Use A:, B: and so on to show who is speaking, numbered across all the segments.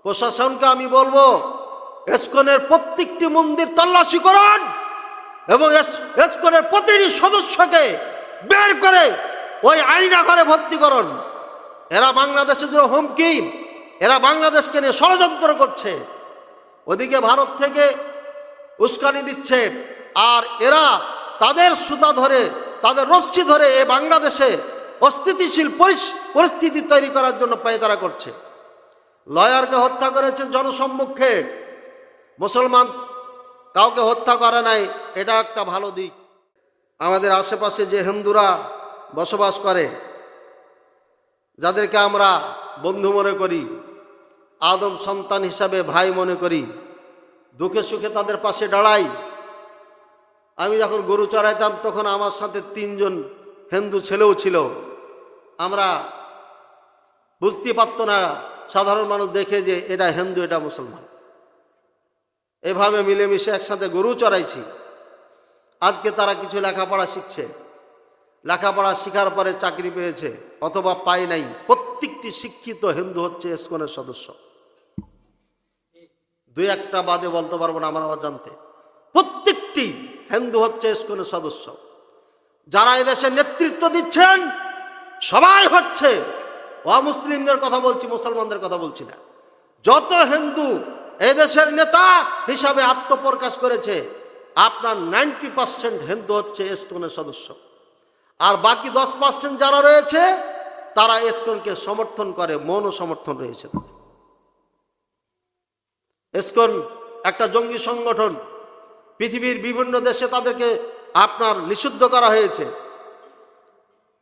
A: প্রশাসনকে আমি বলবো, ইসকনের প্রত্যেকটি মন্দির তল্লাশি করুন এবং ইসকনের প্রতিটি সদস্যকে বের করে ওই আয়নাঘরে ভর্তি করুন। এরা বাংলাদেশের জন্য হুমকি, এরা বাংলাদেশকে নিয়ে ষড়যন্ত্র করছে। ওদিকে ভারত থেকে উস্কানি দিচ্ছে, আর এরা তাদের সুতা ধরে, তাদের রশ্মি ধরে এই বাংলাদেশে অস্থিতিশীল পরিস্থিতি তৈরি করার জন্য পায়তারা করছে। লয়ারকে হত্যা করেছে জনসম্মুখে, মুসলমান কাউকে হত্যা করে নাই, এটা একটা ভালো দিক। আমাদের আশেপাশে যে হিন্দুরা বসবাস করে, যাদেরকে আমরা বন্ধু মনে করি, আদম সন্তান হিসাবে ভাই মনে করি, দুঃখে সুখে তাদের পাশে দাঁড়াই। আমি যখন গরু চড়াইতাম তখন আমার সাথে 3 জন হিন্দু ছেলেও ছিল। আমরা বুঝতে পারতো না, সাধারণ মানুষ দেখে যে এটা হিন্দু এটা মুসলমান, এভাবে মিলেমিশে একসাথে গরু চড়াইছি। আজকে তারা কিছু লেখাপড়া শিখছে, লেখাপড়া শিখার পরে চাকরি পেয়েছে অথবা পায় নাই। প্রত্যেকটি শিক্ষিত হিন্দু হচ্ছে ইসকনের সদস্য। 2-1টা বাদে বলতে পারবো না আমার অজান্তে, প্রত্যেকটি হিন্দু হচ্ছে ইসকনের সদস্য। যারা এদেশে নেতৃত্ব দিচ্ছেন সবাই হচ্ছে অমুসলিমদের কথা বলছি, মুসলমানদের কথা বলছি না। যত হিন্দু এদেশের নেতা হিসাবে আত্মপ্রকাশ করেছে, আপনার 90% হিন্দু হচ্ছে ইসকনের সদস্য। আর বাকি 10% যারা রয়েছে তারা ইসকনকে সমর্থন করে, মৌন সমর্থন রয়েছে তাদের। ইসকন একটা জঙ্গি সংগঠন, পৃথিবীর বিভিন্ন দেশে তাদেরকে আপনার নিষিদ্ধ করা হয়েছে।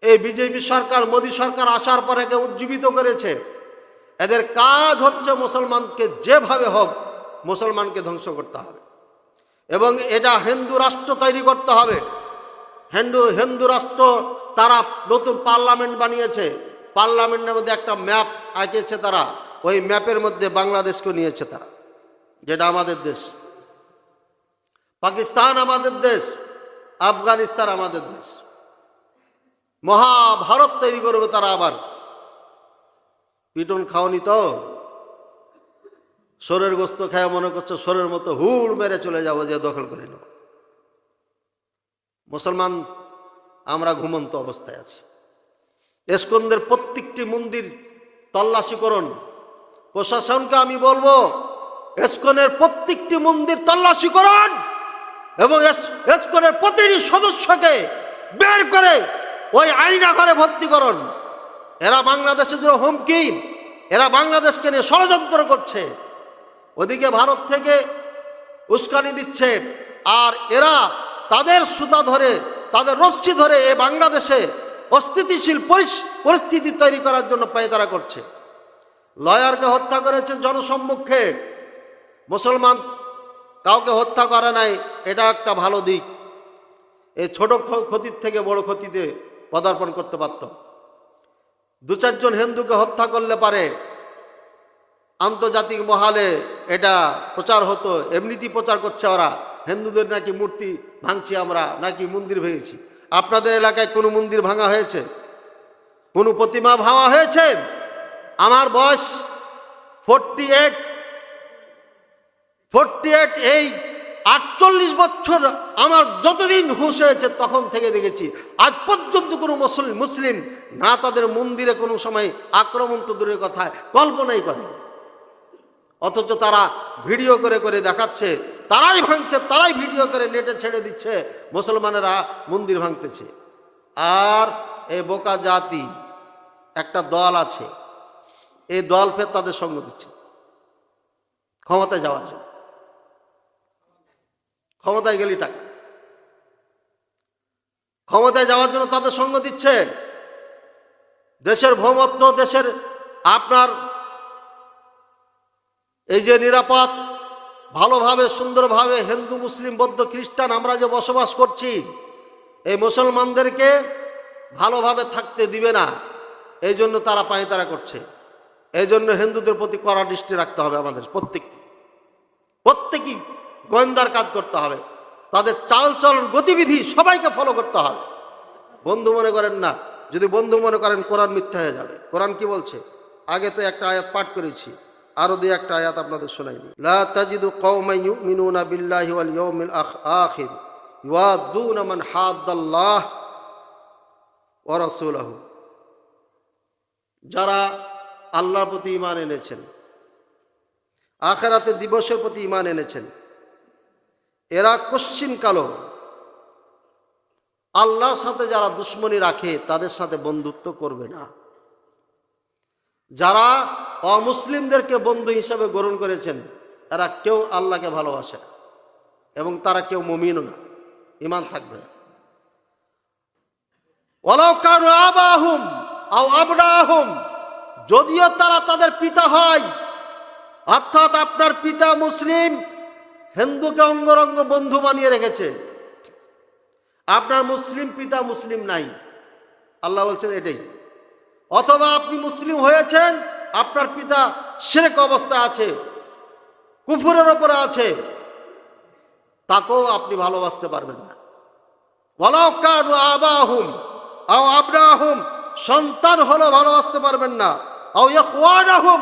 A: এই বিজেপি সরকার, মোদী সরকার আসার পর একে উজ্জীবিত করেছে। এদের কাজ হচ্ছে মুসলমানকে যেভাবে হোক মুসলমানকে ধ্বংস করতে হবে এবং এটা হিন্দু রাষ্ট্র তৈরি করতে হবে। হিন্দু রাষ্ট্র তারা নতুন পার্লামেন্ট বানিয়েছে, পার্লামেন্টের মধ্যে একটা ম্যাপ আঁকেছে তারা, ওই ম্যাপের মধ্যে বাংলাদেশকে নিয়েছে তারা, যেটা আমাদের দেশ। পাকিস্তান আমাদের দেশ, আফগানিস্তান আমাদের দেশ। মহাভারত তৈরি করবে তারা। আবার পিটন খাওনি তো, সোরের গোস্ত খায় মনে করছো সোরের মতো হুড় মেরে চলে যাবো, যে দখল করে নেব। মুসলমান আমরা ঘুমন্ত অবস্থায় আছি। ইসকনদের প্রত্যেকটি মন্দির তল্লাশি করুন। প্রশাসনকে আমি বলবো, ইসকনের প্রত্যেকটি মন্দির তল্লাশি করুন এবং ইসকনের প্রতিটি সদস্যকে বের করে ওই আয়নাঘরে ভর্তি করুন। এরা বাংলাদেশের জন্য হুমকি, এরা বাংলাদেশকে নিয়ে ষড়যন্ত্র করছে। ওদিকে ভারত থেকে উস্কানি দিচ্ছে, আর এরা তাদের সুতা ধরে, তাদের রশ্মি ধরে এই বাংলাদেশে অস্থিতিশীল পরিস্থিতি তৈরি করার জন্য পায়তারা করছে। লয়ারকে হত্যা করেছে জনসম্মুখে, মুসলমান কাউকে হত্যা করে নাই, এটা একটা ভালো দিক। এই ছোট ক্ষতির থেকে বড় ক্ষতিতে পদার্পণ করতে পারত। 2-4 জন হিন্দুকে হত্যা করলে পারে আন্তর্জাতিক মহলে এটা প্রচার হতো। এমনিতেই প্রচার করছে ওরা, হিন্দুদের নাকি মূর্তি ভাঙছি আমরা, নাকি মন্দির ভেঙেছি। আপনাদের এলাকায় কোনো মন্দির ভাঙা হয়েছে? কোনো প্রতিমা ভাঙা হয়েছে? আমার বয়স 48, এই 48 বছর আমার যতদিন হুঁশ হয়েছে তখন থেকে দেখেছি আজ পর্যন্ত কোনো মুসলিম না তাদের মন্দিরে কোনো সময় আক্রমণ তো দূরের কথা, কল্পনাই করে। অথচ তারা ভিডিও করে করে দেখাচ্ছে, তারাই ভাঙছে, তারাই ভিডিও করে নেটে ছেড়ে দিচ্ছে, মুসলমানেরা মন্দির ভাঙতেছে। আর এই বোকা জাতি একটা দল আছে, এই দল ফের তাদের সঙ্গ দিচ্ছে ক্ষমতায় যাওয়ার জন্য। ক্ষমতায় গেলি টাকা, ক্ষমতায় যাওয়ার জন্য তাদের সঙ্গ দিচ্ছে। দেশের ভৌমত্ব, দেশের আপনার এই যে নিরাপদ, ভালোভাবে সুন্দরভাবে হিন্দু মুসলিম বৌদ্ধ খ্রিস্টান আমরা যে বসবাস করছি, এই মুসলমানদেরকে ভালোভাবে থাকতে দিবে না, এই জন্য তারা পায়তারা করছে। এই জন্য হিন্দুদের প্রতি কড়া দৃষ্টি রাখতে হবে আমাদের প্রত্যেকই গোয়েন্দার কাজ করতে হবে, তাদের চালচলন গতিবিধি সবাইকে ফলো করতে হবে। বন্ধু মনে করেন না, যদি বন্ধু মনে করেন কোরআন মিথ্যা হয়ে যাবে। কোরআন কি বলছে? আগে তো একটা আয়াত পাঠ করেছি, আরো দুই একটা আয়াত আপনাদের শোনাই দিই। লা তাজিদু কওমান ইউমিনুনা বিল্লাহি ওয়াল ইয়াউমিল আখির ইউয়াদুনা মান হাদ্দাল্লাহ ওয়া রাসূলাহু। যারা আল্লাহর প্রতি ঈমান এনেছেন, আখিরাতের দিবসের প্রতি ঈমান এনেছেন, এরা কোশ্চিনকালও আল্লাহর সাথে যারা দুশ্মনী রাখে তাদের সাথে বন্ধুত্ব করবে না। যারা অমুসলিমদেরকে বন্ধু হিসাবে গ্রহণ করেছেন এরা কেউ আল্লাহকে ভালোবাসে না এবং তারা কেউ মুমিনও না, ঈমান থাকবে না। ওয়ালাউ কানু আবাহুম আও আবনাহুম, যদিও তারা তাদের পিতা হয়, অর্থাৎ আপনার পিতা মুসলিম, হিন্দুকে অঙ্গরঙ্গ বন্ধু বানিয়ে রেখেছে, আপনার মুসলিম পিতা মুসলিম নাই, আল্লাহ বলছেন এটাই। অথবা আপনি মুসলিম হয়েছেন, আপনার পিতা শিরক অবস্থায় আছে, কুফরের ওপরে আছে, তাকেও আপনি ভালোবাসতে পারবেন না। ওয়ালাউ কানু আবাহুম আও আবনাহুম, সন্তান হলো ভালোবাসতে পারবেন না। আও ইখওয়ানাহুম,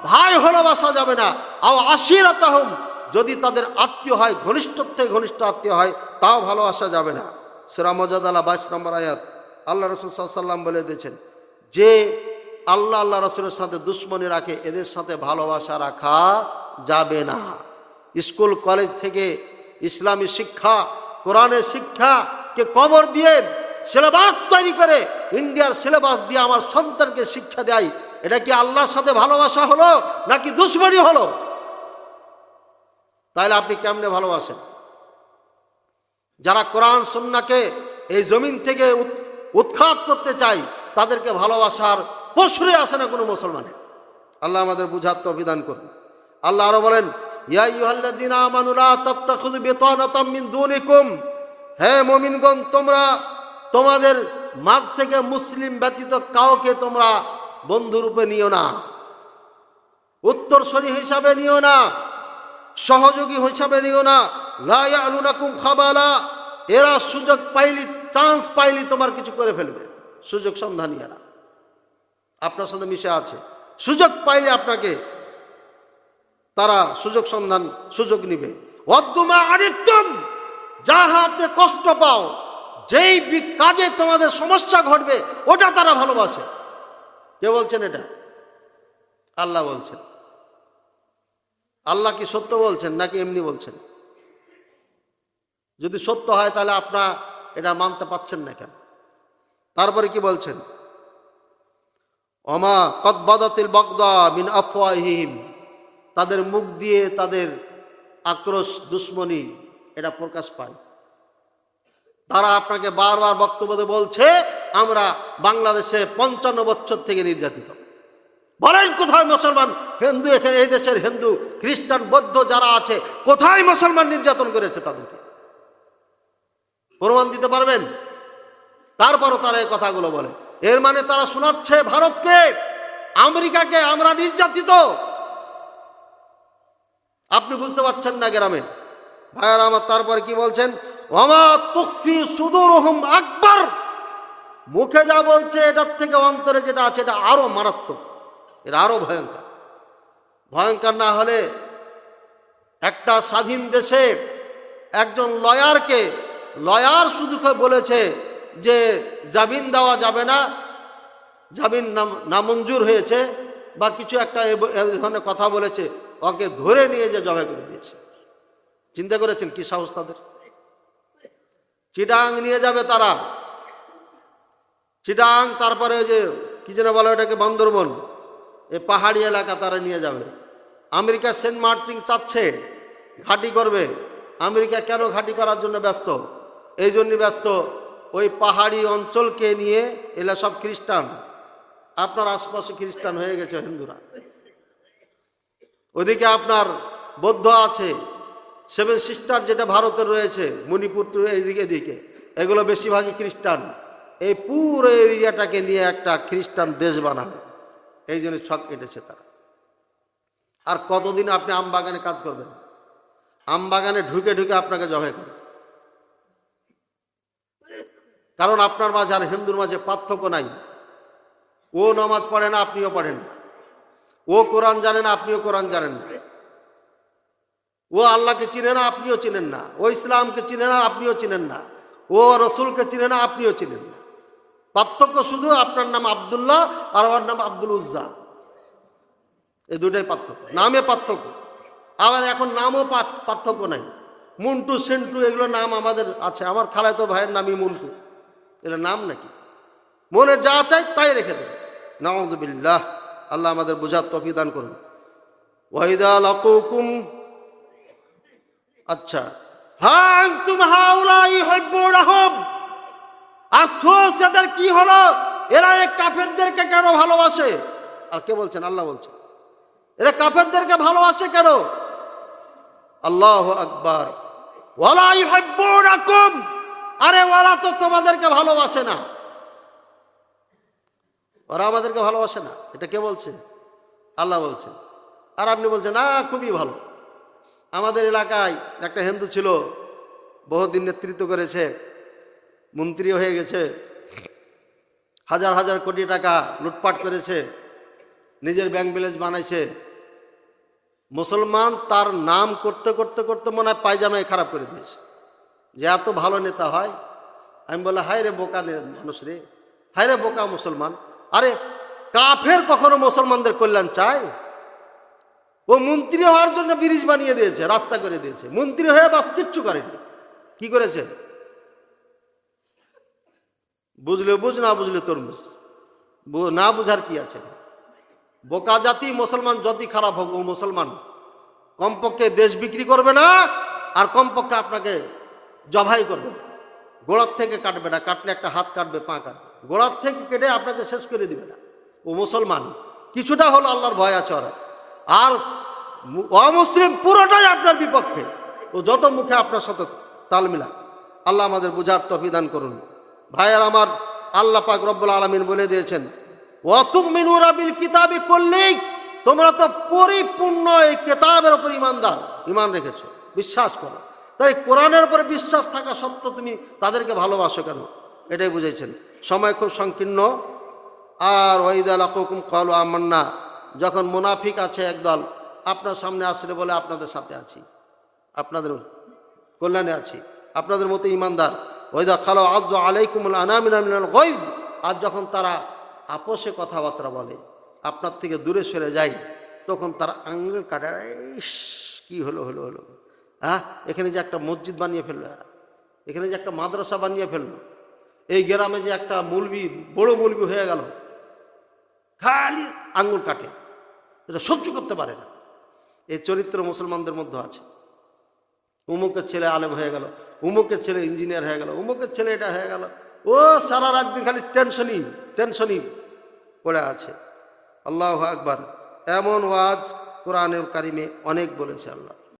A: ভাই হলো বাসা যাবে না। আও আশিরাতাহুম, যদি তাদের আত্মীয় হয়, ঘনিষ্ঠ থেকে ঘনিষ্ঠ আত্মীয় হয়, তাও ভালোবাসা যাবে না। সূরা মুজাদালা 22 নম্বর আয়াত। আল্লাহ রাসূল সাল্লাল্লাহু আলাইহি ওয়াসাল্লাম বলে দিয়েছেন যে আল্লাহ রাসূলের সাথে দুশ্মনী রাখে, এদের সাথে ভালোবাসা রাখা যাবে না। স্কুল কলেজ থেকে ইসলামী শিক্ষা, কোরআনের শিক্ষাকে কবর দিয়ে সিলেবাস তৈরি করে ইন্ডিয়ার সিলেবাস দিয়ে আমার সন্তানকে শিক্ষা দেয়, এটা কি আল্লাহর সাথে ভালোবাসা হলো নাকি দুশ্মনী হলো? তাহলে আপনি কেমনে ভালোবাসেন? যারা কোরআন সুন্নাহকে এই জমিন থেকে উৎখাত করতে চায় তাদেরকে ভালোবাসার প্রশ্নই আসে না কোনো মুসলমানের। আল্লাহ আমাদের বুঝার তৌফিক দান করুন। আল্লাহ আরো বলেন, ইয়া আইয়ুহাল্লাযীনা আমানু লা তাত্তাখিযু বিতানাতাম মিন দুনিকুম, হে মুমিনগণ, তোমরা তোমাদের মাঝ থেকে মুসলিম ব্যতীত কাউকে তোমরা বন্ধুরূপে নিও না, উত্তরসূরি হিসাবে নিও না, সহযোগী হিসাবে নিও না। লা ইয়ালুনাকুম খাবালা, এরা সুযোগ পাইলি, চান্স পাইলি তোমার কিছু করে ফেলবে। সুযোগ সন্ধানী এরা, আপনার সাথে মিশে আছে, সুযোগ পাইলে আপনাকে তারা সুযোগ নিবে। ওয়াদ্দুমা আনিতুম, যা হাতে কষ্ট পাও, যেই কাজে তোমাদের সমস্যা ঘটবে ওটা তারা ভালোবাসে। কে বলছেন এটা? আল্লাহ বলছেন। আল্লাহ কি সত্য বলছেন নাকি এমনি বলছেন? যদি সত্য হয় তাহলে আপনারা এটা মানতে পারছেন না কেন? তারপরে কি বলছেন? ওমা কদ বাদাতিল বাগদা মিন আফওয়াহিহিম, তাদের মুখ দিয়ে তাদের আক্রোশ, দুশ্মনী এটা প্রকাশ পায়। তারা আপনাকে বারবার বক্তব্য বলছে আমরা বাংলাদেশে 55 বছর থেকে নির্যাতিত। বলেন কোথায় মুসলমান, হিন্দু, এখানে এই দেশের হিন্দু, খ্রিস্টান, বৌদ্ধ যারা আছে, কোথায় মুসলমান নির্যাতন করেছে? তাদেরকে প্রমাণ দিতে পারবেন? তারপরও তারা এই কথাগুলো বলে। এর মানে তারা শোনাচ্ছে ভারতকে, আমেরিকাকে আমরা নির্যাতিত। আপনি বুঝতে পারছেন না গ্রামে ভাইয়ারা আমার। তারপরে কি বলছেন? ওমা তুখফি সুদুরহুম আকবার, মুখে যা বলছে এটার থেকে অন্তরে যেটা আছে এটা আরো মারাত্মক, এটা আরো ভয়ঙ্কর। ভয়ঙ্কর না হলে একটা স্বাধীন দেশে একজন লয়ার শুধু বলেছে যে জামিন দেওয়া যাবে না, জামিন নামঞ্জুর হয়েছে বা কিছু একটা এই ধরনের কথা বলেছে, ওকে ধরে নিয়ে যে জবাই করে দিয়েছে। চিন্তা করেছেন কি সাহস তাদের? চিটাং নিয়ে যাবে তারা, চিটাং, তারপরে ওই যে কি যেন বলে ওটাকে, বান্দরবন, এই পাহাড়ি এলাকা তারা নিয়ে যাবে। আমেরিকা সেন্ট মার্টিন চাচ্ছে ঘাঁটি করবে। আমেরিকা কেন ঘাঁটি করার জন্য ব্যস্ত? এই জন্য ব্যস্ত, ওই পাহাড়ি অঞ্চলকে নিয়ে, এলা সব খ্রিস্টান, আপনার আশপাশে খ্রিস্টান হয়ে গেছে হিন্দুরা, ওদিকে আপনার বৌদ্ধ আছে, 7 সিস্টার যেটা ভারতের রয়েছে, মণিপুর এদিকে এগুলো বেশিরভাগই খ্রিস্টান। এই পুরো এরিয়াটাকে নিয়ে একটা খ্রিস্টান দেশ বানাবে, এই জন্য ছক কেটেছে তারা। আর কতদিন আপনি আম বাগানে কাজ করবেন? আম বাগানে ঢুকে ঢুকে আপনাকে জবাই করবে। কারণ আপনার মাঝে আর হিন্দুর মাঝে পার্থক্য নাই। ও নামাজ পড়ে না, আপনিও পড়েন না। ও কোরআন জানে না, আপনিও কোরআন জানেন না। ও আল্লাহকে চিনে না, আপনিও চিনেন না। ও ইসলামকে চিনে না, আপনিও চিনেন না। ও রসুলকে চিনে না, আপনিও চিনেন না। পার্থক্য শুধু আপনার নাম আব্দুল্লাহ আর ওর নাম আব্দুল উজ্জা, এই দুটাই পার্থক্য, নামে পার্থক্য। আবার এখন নামও পার্থক্য নাই। মুন্টু সেন্টু এগুলো নাম আমাদের আছে। আমার খালাতো ভাইয়ের নামই মুন্টু, এগুলো নাম নাকি? মনে যা চাই তাই রেখে দেন। নাউযুবিল্লাহ, আল্লাহ আমাদের বোঝার তৌফিক দান করুন। ওয়াইদা লাকুকুম, আচ্ছা, হা আনতুম হাউলাই হুব্বুরহুম, আফসোস এদের কি হলো, এরা এই কাফেরদেরকে কেন ভালোবাসে? আর কে বলছেন? আল্লাহ বলছেন। এরা কাফেরদেরকে ভালোবাসে কেন? আল্লাহু আকবার। ওয়ালা ইউহিব্বুনাকুম, আরে ওরা তো তোমাদেরকে ভালোবাসে না, ওরা আমাদেরকে ভালোবাসে না। এটা কে বলছে? আল্লাহ বলছেন। আর আপনি বলছেন না, খুবই ভালো। আমাদের এলাকায় একটা হিন্দু ছিল, বহুদিন নেতৃত্ব করেছে, মন্ত্রী হয়ে গেছে, হাজার হাজার কোটি টাকা লুটপাট করেছে, নিজের ব্যাংক ব্যালেন্স বানাইছে। মুসলমান তার নাম করতে করতে করতে মনে হয় পায়জামায় খারাপ করে দিয়েছে, যে এত ভালো নেতা হয়। আমি বলে, হায় রে বোকা মানুষ রে, হায় রে বোকা মুসলমান। আরে কাফের কখনো মুসলমানদের কল্যাণ চায়? ও মন্ত্রী হওয়ার জন্য ব্রিজ বানিয়ে দিয়েছে, রাস্তা করে দিয়েছে। মন্ত্রী হয়ে বাস কিচ্ছু করেনি। কি করেছে? বুঝলে বুঝ, না বুঝলে তরমুজ। না বুঝার কি আছে? বোকা জাতি মুসলমান যতই খারাপ হোক, ও মুসলমান কমপক্ষে দেশ বিক্রি করবে না, আর কমপক্ষে আপনাকে জবাই করবে না, গোড়ার থেকে কাটবে না। কাটলে একটা হাত কাটবে, পা কাটবে, গোড়ার থেকে কেটে আপনাকে শেষ করে দিবে না। ও মুসলমান, কিছুটা হলো আল্লাহর ভয় আছে ওরা। আর অমুসলিম পুরোটাই আপনার বিপক্ষে। ও যত মুখে আপনার সাথে তাল মিলা। আল্লাহ আমাদের বুঝার তৌফিক দান করুন। ভাইয়ের আমার, আল্লাহ পাক রব্বুল আলামিন বলে দিয়েছেন, ওয়াতুমিনুনা বিল কিতাবি কুল্লিহি, তোমরা তো পরিপূর্ণ এই কিতাবের উপর ঈমান রেখেছো, বিশ্বাস করো। তাই কোরআনের উপরে বিশ্বাস থাকা সত্ত্বেও তুমি তাদেরকে ভালোবাসো কেন? এটাই বুঝাইছেন। সময় খুব সংকীর্ণ। আর ওয়াইদা লাকুকুম ক্বালু আমান্না, যখন মুনাফিক আছে একদল, আপনার সামনে আসলে বলে আপনাদের সাথে আছি, আপনাদের কল্যাণে আছি, আপনাদের মতো ইমানদার। ওয়াইদা খালাউ আযু আলাইকুমুল আনামিনা মিনাল গায়ব, আর যখন তারা আপোষে কথাবার্তা বলে, আপনার থেকে দূরে সরে যায়, তখন তারা আঙুল কাটে, কি হলো হলো হলো, হ্যাঁ, এখানে যে একটা মসজিদ বানিয়ে ফেললো এরা, এখানে যে একটা মাদ্রাসা বানিয়ে ফেললো, এই গ্রামে যে একটা মৌলবি, বড় মৌলবি হয়ে গেল, খালি আঙুল কাটে, এটা সহ্য করতে পারে না। এই চরিত্র মুসলমানদের মধ্যে আছে। উমুকের ছেলে আলেম হয়ে গেল, উমুকের ছেলে ইঞ্জিনিয়ার হয়ে গেল, উমুকের ছেলে এটা হয়ে গেল, ও সারা রাত দিন খালি টেনশনই পড়ে আছে। আল্লাহু আকবার। এমন ওয়াজ কোরআনের কারিমে অনেক বলেছে আল্লাহ।